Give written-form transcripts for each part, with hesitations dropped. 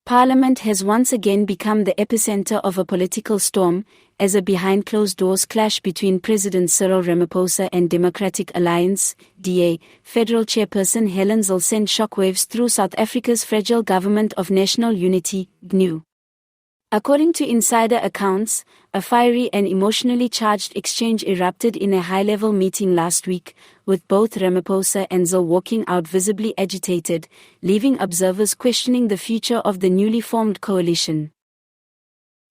Parliament has once again become the epicenter of a political storm, as a behind-closed-doors clash between President Cyril Ramaphosa and Democratic Alliance, DA, federal chairperson Helen Zille sent shockwaves through South Africa's fragile Government of National Unity, GNU. According to insider accounts, a fiery and emotionally charged exchange erupted in a high-level meeting last week, with both Ramaphosa and Zille walking out visibly agitated, leaving observers questioning the future of the newly formed coalition.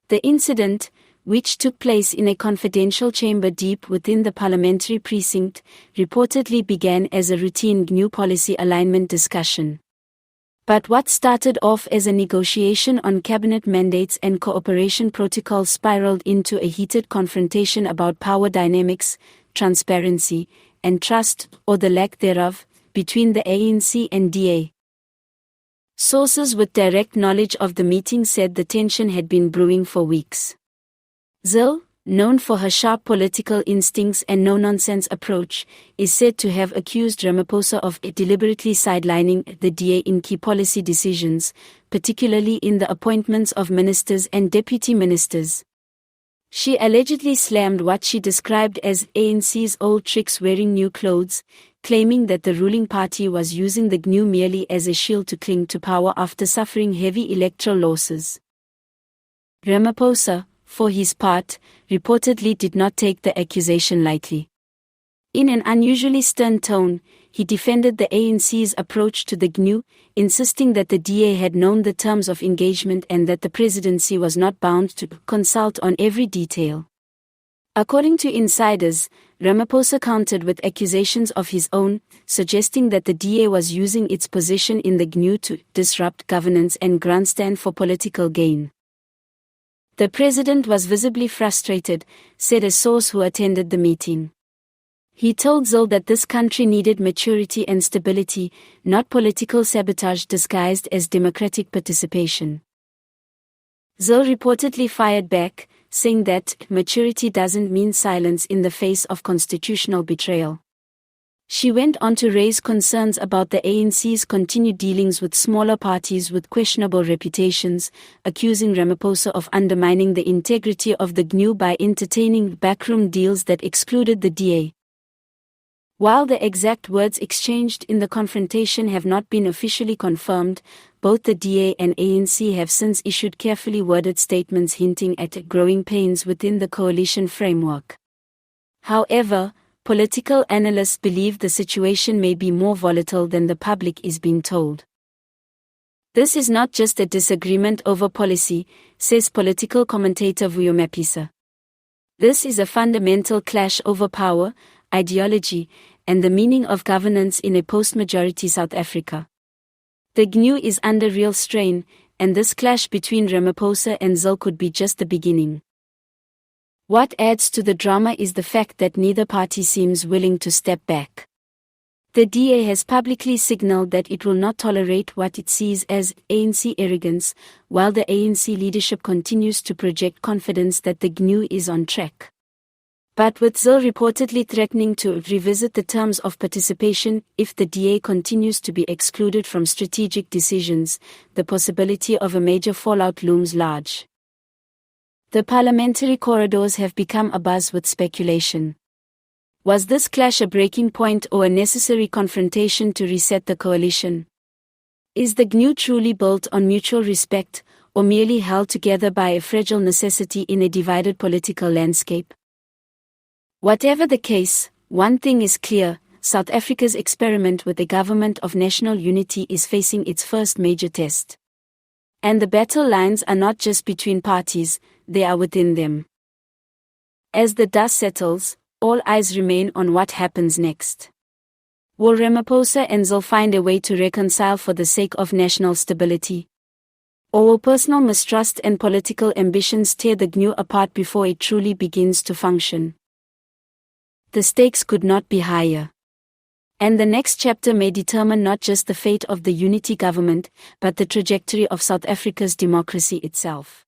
The incident, which took place in a confidential chamber deep within the parliamentary precinct, reportedly began as a routine GNU policy alignment discussion. But what started off as a negotiation on cabinet mandates and cooperation protocols spiraled into a heated confrontation about power dynamics, transparency, and trust, or the lack thereof, between the ANC and DA. Sources with direct knowledge of the meeting said the tension had been brewing for weeks. Zille, known for her sharp political instincts and no-nonsense approach, is said to have accused Ramaphosa of deliberately sidelining the DA in key policy decisions, particularly in the appointments of ministers and deputy ministers. She allegedly slammed what she described as ANC's old tricks wearing new clothes, claiming that the ruling party was using the GNU merely as a shield to cling to power after suffering heavy electoral losses. Ramaphosa, for his part, reportedly did not take the accusation lightly. In an unusually stern tone, he defended the ANC's approach to the GNU, insisting that the DA had known the terms of engagement and that the presidency was not bound to consult on every detail. According to insiders, Ramaphosa countered with accusations of his own, suggesting that the DA was using its position in the GNU to disrupt governance and grandstand for political gain. The president was visibly frustrated, said a source who attended the meeting. He told Zille that this country needed maturity and stability, not political sabotage disguised as democratic participation. Zille reportedly fired back, saying that maturity doesn't mean silence in the face of constitutional betrayal. She went on to raise concerns about the ANC's continued dealings with smaller parties with questionable reputations, accusing Ramaphosa of undermining the integrity of the GNU by entertaining backroom deals that excluded the DA. While the exact words exchanged in the confrontation have not been officially confirmed, both the DA and ANC have since issued carefully worded statements hinting at growing pains within the coalition framework. However, political analysts believe the situation may be more volatile than the public is being told. This is not just a disagreement over policy, says political commentator Ramaphosa. This is a fundamental clash over power, ideology, and the meaning of governance in a post-majority South Africa. The GNU is under real strain, and this clash between Ramaphosa and Zille could be just the beginning. What adds to the drama is the fact that neither party seems willing to step back. The DA has publicly signaled that it will not tolerate what it sees as ANC arrogance, while the ANC leadership continues to project confidence that the GNU is on track. But with Zille reportedly threatening to revisit the terms of participation if the DA continues to be excluded from strategic decisions, the possibility of a major fallout looms large. The parliamentary corridors have become abuzz with speculation. Was this clash a breaking point or a necessary confrontation to reset the coalition? Is the GNU truly built on mutual respect, or merely held together by a fragile necessity in a divided political landscape? Whatever the case, one thing is clear: South Africa's experiment with a government of national unity is facing its first major test. And the battle lines are not just between parties, they are within them. As the dust settles, all eyes remain on what happens next. Will Ramaphosa and Zille find a way to reconcile for the sake of national stability? Or will personal mistrust and political ambitions tear the GNU apart before it truly begins to function? The stakes could not be higher. And the next chapter may determine not just the fate of the unity government, but the trajectory of South Africa's democracy itself.